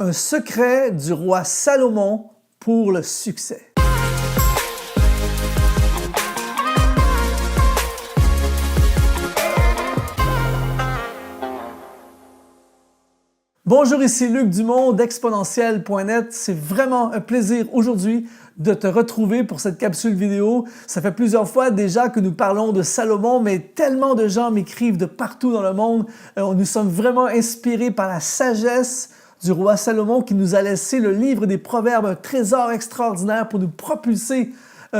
Un secret du roi Salomon pour le succès. Bonjour, ici Luc Dumont d'Exponentiel.net. C'est vraiment un plaisir aujourd'hui de te retrouver pour cette capsule vidéo. Ça fait plusieurs fois déjà que nous parlons de Salomon, mais tellement de gens m'écrivent de partout dans le monde. Nous sommes vraiment inspirés par la sagesse du roi Salomon qui nous a laissé le livre des Proverbes, un trésor extraordinaire pour nous propulser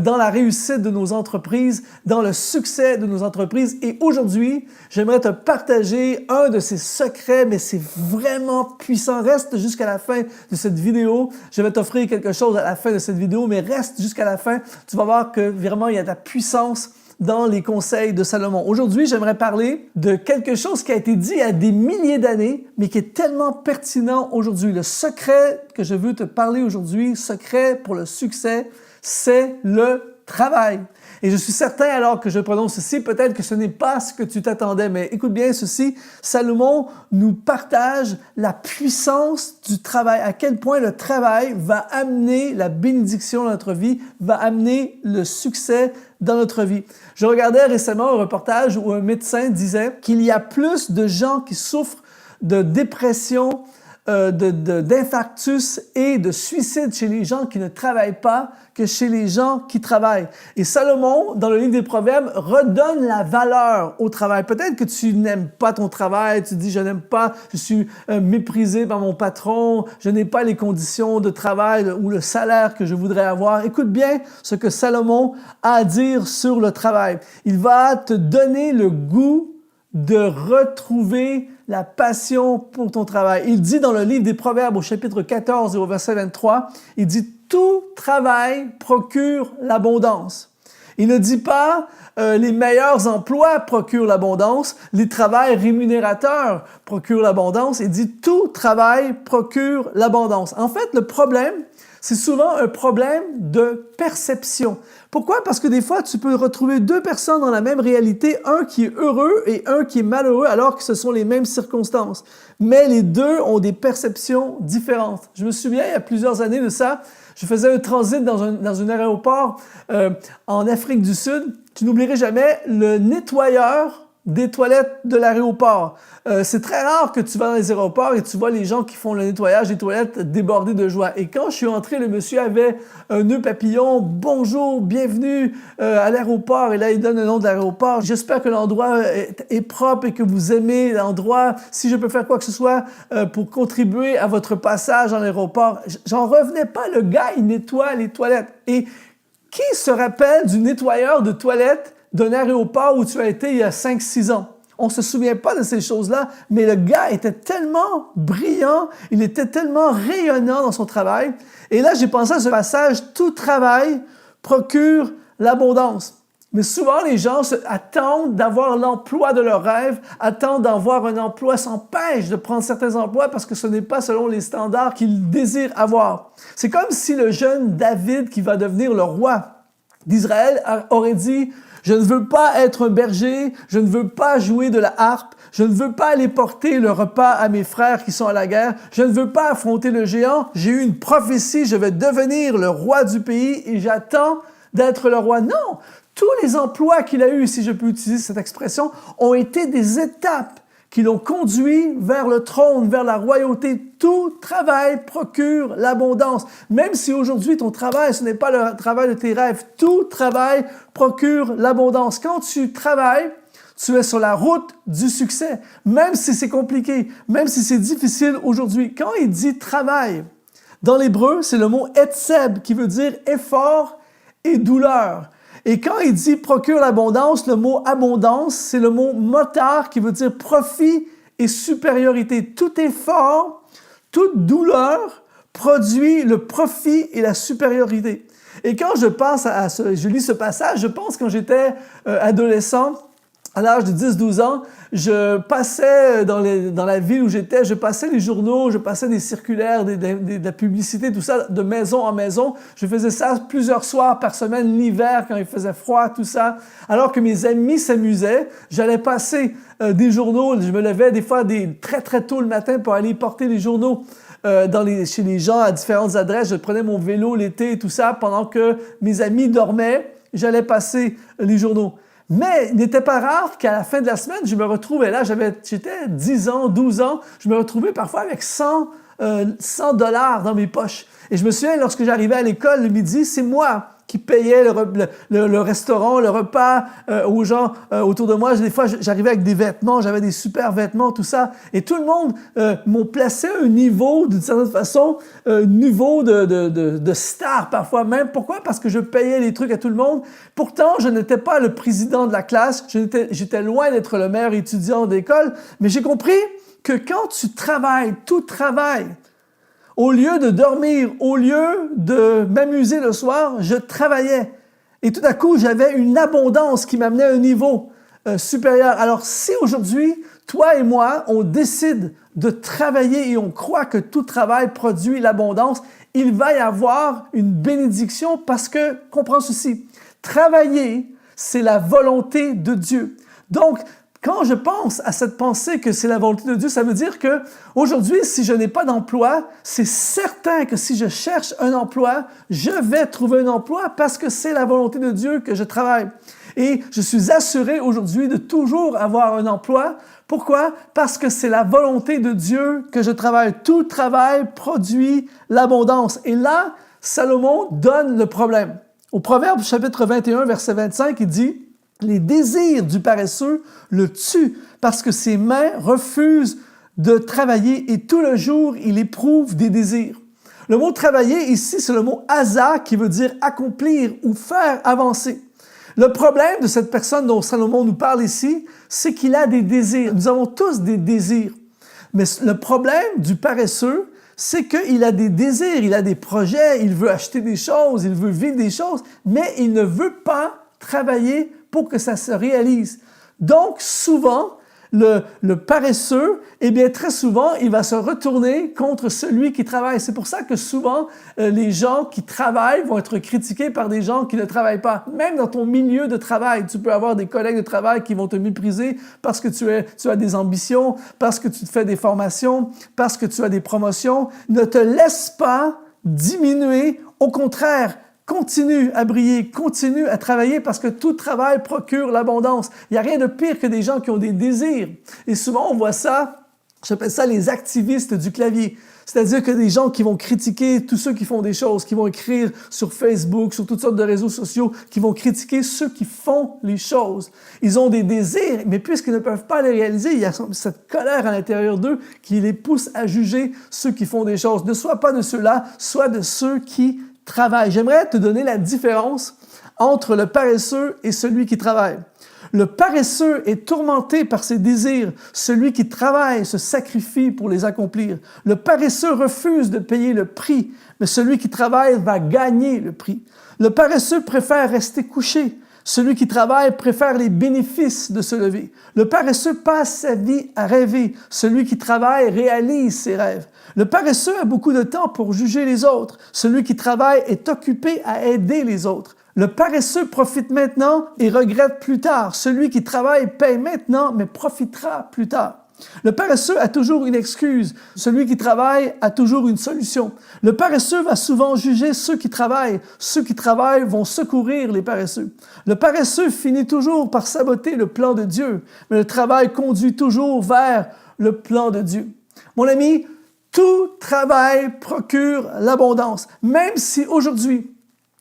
dans la réussite de nos entreprises, dans le succès de nos entreprises. Et aujourd'hui, j'aimerais te partager un de ces secrets, mais c'est vraiment puissant. Reste jusqu'à la fin de cette vidéo. Je vais t'offrir quelque chose à la fin de cette vidéo, mais reste jusqu'à la fin. Tu vas voir que vraiment, il y a de la puissance dans les conseils de Salomon. Aujourd'hui, j'aimerais parler de quelque chose qui a été dit il y a des milliers d'années, mais qui est tellement pertinent aujourd'hui. Le secret que je veux te parler aujourd'hui, secret pour le succès, c'est le travail. Et je suis certain, alors que je prononce ceci, peut-être que ce n'est pas ce que tu t'attendais, mais écoute bien ceci, Salomon nous partage la puissance du travail, à quel point le travail va amener la bénédiction dans notre vie, va amener le succès dans notre vie. Je regardais récemment un reportage où un médecin disait qu'il y a plus de gens qui souffrent de dépression, d'infarctus et de suicide chez les gens qui ne travaillent pas que chez les gens qui travaillent. Et Salomon, dans le livre des Proverbes, redonne la valeur au travail. Peut-être que tu n'aimes pas ton travail, tu dis « je n'aime pas, je suis méprisé par mon patron, je n'ai pas les conditions de travail ou le salaire que je voudrais avoir ». Écoute bien ce que Salomon a à dire sur le travail. Il va te donner le goût de retrouver la passion pour ton travail. Il dit dans le livre des Proverbes au chapitre 14 et au verset 23, il dit « Tout travail procure l'abondance ». Il ne dit pas les meilleurs emplois procurent l'abondance, les travails rémunérateurs procurent l'abondance. Il dit « Tout travail procure l'abondance ». En fait, le problème, c'est souvent un problème de perception. Pourquoi? Parce que des fois, tu peux retrouver deux personnes dans la même réalité, un qui est heureux et un qui est malheureux, alors que ce sont les mêmes circonstances. Mais les deux ont des perceptions différentes. Je me souviens, il y a plusieurs années de ça, je faisais un transit dans un aéroport en Afrique du Sud. Tu n'oublieras jamais le nettoyeur des toilettes de l'aéroport. C'est très rare que tu vas dans les aéroports et tu vois les gens qui font le nettoyage des toilettes débordés de joie. Et quand je suis entré, le monsieur avait un nœud papillon. « Bonjour, bienvenue à l'aéroport ». Et là, il donne le nom de l'aéroport. « J'espère que l'endroit est propre et que vous aimez l'endroit. Si je peux faire quoi que ce soit pour contribuer à votre passage dans l'aéroport. » J'en revenais pas. Le gars, il nettoie les toilettes. Et qui se rappelle du nettoyeur de toilettes d'un aéroport où tu as été il y a 5-6 ans? On ne se souvient pas de ces choses-là, mais le gars était tellement brillant, il était tellement rayonnant dans son travail. Et là, j'ai pensé à ce passage, « Tout travail procure l'abondance ». Mais souvent, les gens attendent d'avoir l'emploi de leur rêve, attendent d'avoir un emploi, s'empêchent de prendre certains emplois parce que ce n'est pas selon les standards qu'ils désirent avoir. C'est comme si le jeune David, qui va devenir le roi d'Israël, aurait dit « Je ne veux pas être un berger, je ne veux pas jouer de la harpe, je ne veux pas aller porter le repas à mes frères qui sont à la guerre, je ne veux pas affronter le géant, j'ai eu une prophétie, je vais devenir le roi du pays et j'attends d'être le roi. » Non! Tous les emplois qu'il a eus, si je peux utiliser cette expression, ont été des étapes qui l'ont conduit vers le trône, vers la royauté. Tout travail procure l'abondance. Même si aujourd'hui, ton travail, ce n'est pas le travail de tes rêves, tout travail procure l'abondance. Quand tu travailles, tu es sur la route du succès, même si c'est compliqué, même si c'est difficile aujourd'hui. Quand il dit « travail », dans l'hébreu, c'est le mot « etseb » qui veut dire « effort » et « douleur ». Et quand il dit « procure l'abondance », le mot « abondance », c'est le mot « motar » qui veut dire « profit et supériorité ». Tout effort, toute douleur produit le profit et la supériorité. Et quand je pense je lis ce passage, je pense quand j'étais adolescent, à l'âge de 10-12 ans, je passais dans la ville où j'étais, je passais les journaux, je passais des circulaires, de la publicité, tout ça, de maison en maison. Je faisais ça plusieurs soirs par semaine, l'hiver, quand il faisait froid, tout ça. Alors que mes amis s'amusaient, j'allais passer des journaux, je me levais des fois très très tôt le matin pour aller porter les journaux chez les gens à différentes adresses. Je prenais mon vélo l'été et tout ça pendant que mes amis dormaient. J'allais passer les journaux. Mais il n'était pas rare qu'à la fin de la semaine, je me retrouvais là, j'étais 10 ans, 12 ans, je me retrouvais parfois avec 100 $, dans mes poches. Et je me souviens, lorsque j'arrivais à l'école le midi, c'est moi qui payais le restaurant, le repas aux gens autour de moi. Des fois, j'arrivais avec des vêtements, j'avais des super vêtements, tout ça. Et tout le monde m'ont placé à un niveau, d'une certaine façon, un niveau de star parfois même. Pourquoi? Parce que je payais les trucs à tout le monde. Pourtant, je n'étais pas le président de la classe. J'étais loin d'être le meilleur étudiant d'école. Mais j'ai compris que quand tu travailles, tout travail, au lieu de dormir, au lieu de m'amuser le soir, je travaillais. Et tout à coup, j'avais une abondance qui m'amenait à un niveau supérieur. Alors, si aujourd'hui, toi et moi, on décide de travailler et on croit que tout travail produit l'abondance, il va y avoir une bénédiction parce que, comprends ceci, travailler, c'est la volonté de Dieu. Donc, quand je pense à cette pensée que c'est la volonté de Dieu, ça veut dire que aujourd'hui, si je n'ai pas d'emploi, c'est certain que si je cherche un emploi, je vais trouver un emploi parce que c'est la volonté de Dieu que je travaille. Et je suis assuré aujourd'hui de toujours avoir un emploi. Pourquoi? Parce que c'est la volonté de Dieu que je travaille. Tout travail produit l'abondance. Et là, Salomon donne le problème. Au Proverbe chapitre 21, verset 25, il dit: les désirs du paresseux le tuent parce que ses mains refusent de travailler et tout le jour, il éprouve des désirs. Le mot travailler ici, c'est le mot asa qui veut dire accomplir ou faire avancer. Le problème de cette personne dont Salomon nous parle ici, c'est qu'il a des désirs. Nous avons tous des désirs. Mais le problème du paresseux, c'est qu'il a des désirs, il a des projets, il veut acheter des choses, il veut vivre des choses, mais il ne veut pas travailler pour que ça se réalise. Donc, souvent, le paresseux, eh bien, très souvent, il va se retourner contre celui qui travaille. C'est pour ça que souvent, les gens qui travaillent vont être critiqués par des gens qui ne travaillent pas. Même dans ton milieu de travail, tu peux avoir des collègues de travail qui vont te mépriser parce que tu as des ambitions, parce que tu te fais des formations, parce que tu as des promotions. Ne te laisse pas diminuer. Au contraire, continue à briller, continue à travailler parce que tout travail procure l'abondance. Il n'y a rien de pire que des gens qui ont des désirs. Et souvent, on voit ça, j'appelle ça les activistes du clavier. C'est-à-dire que des gens qui vont critiquer tous ceux qui font des choses, qui vont écrire sur Facebook, sur toutes sortes de réseaux sociaux, qui vont critiquer ceux qui font les choses. Ils ont des désirs, mais puisqu'ils ne peuvent pas les réaliser, il y a cette colère à l'intérieur d'eux qui les pousse à juger ceux qui font des choses. Ne sois pas de ceux-là, sois de ceux qui travail. J'aimerais te donner la différence entre le paresseux et celui qui travaille. Le paresseux est tourmenté par ses désirs. Celui qui travaille se sacrifie pour les accomplir. Le paresseux refuse de payer le prix, mais celui qui travaille va gagner le prix. Le paresseux préfère rester couché. Celui qui travaille préfère les bénéfices de se lever. Le paresseux passe sa vie à rêver. Celui qui travaille réalise ses rêves. Le paresseux a beaucoup de temps pour juger les autres. Celui qui travaille est occupé à aider les autres. Le paresseux profite maintenant et regrette plus tard. Celui qui travaille paye maintenant, mais profitera plus tard. Le paresseux a toujours une excuse. Celui qui travaille a toujours une solution. Le paresseux va souvent juger ceux qui travaillent. Ceux qui travaillent vont secourir les paresseux. Le paresseux finit toujours par saboter le plan de Dieu, mais le travail conduit toujours vers le plan de Dieu. Mon ami, tout travail procure l'abondance. Même si aujourd'hui,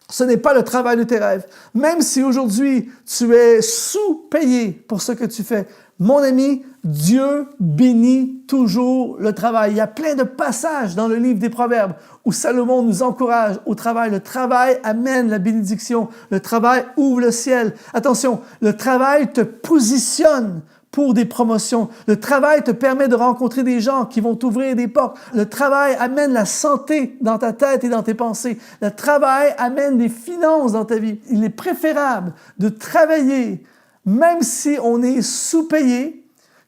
ce n'est pas le travail de tes rêves. Même si aujourd'hui, tu es sous-payé pour ce que tu fais. Mon ami, Dieu bénit toujours le travail. Il y a plein de passages dans le livre des Proverbes où Salomon nous encourage au travail. Le travail amène la bénédiction. Le travail ouvre le ciel. Attention, le travail te positionne pour des promotions. Le travail te permet de rencontrer des gens qui vont t'ouvrir des portes. Le travail amène la santé dans ta tête et dans tes pensées. Le travail amène des finances dans ta vie. Il est préférable de travailler, même si on est sous-payé,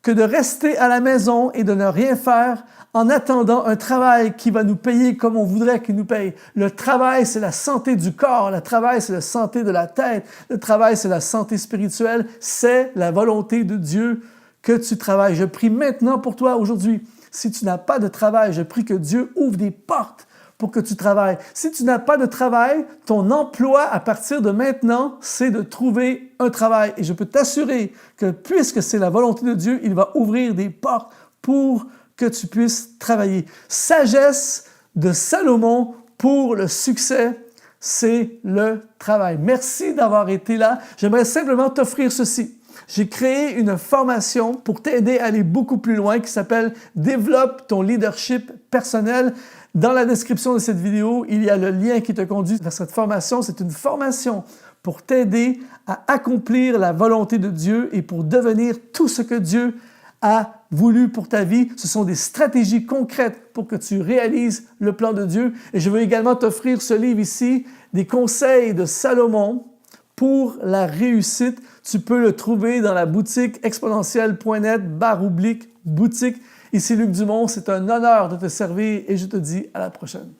que de rester à la maison et de ne rien faire en attendant un travail qui va nous payer comme on voudrait qu'il nous paye. Le travail, c'est la santé du corps. Le travail, c'est la santé de la tête. Le travail, c'est la santé spirituelle. C'est la volonté de Dieu que tu travailles. Je prie maintenant pour toi aujourd'hui. Si tu n'as pas de travail, je prie que Dieu ouvre des portes pour que tu travailles. Si tu n'as pas de travail, ton emploi à partir de maintenant, c'est de trouver un travail. Et je peux t'assurer que puisque c'est la volonté de Dieu, il va ouvrir des portes pour que tu puisses travailler. Sagesse de Salomon pour le succès, c'est le travail. Merci d'avoir été là. J'aimerais simplement t'offrir ceci. J'ai créé une formation pour t'aider à aller beaucoup plus loin qui s'appelle « Développe ton leadership personnel ». Dans la description de cette vidéo, il y a le lien qui te conduit vers cette formation. C'est une formation pour t'aider à accomplir la volonté de Dieu et pour devenir tout ce que Dieu a voulu pour ta vie. Ce sont des stratégies concrètes pour que tu réalises le plan de Dieu. Et je veux également t'offrir ce livre ici, des conseils de Salomon pour la réussite. Tu peux le trouver dans la boutique exponentielle.net/boutique. Ici Luc Dumont, c'est un honneur de te servir et je te dis à la prochaine.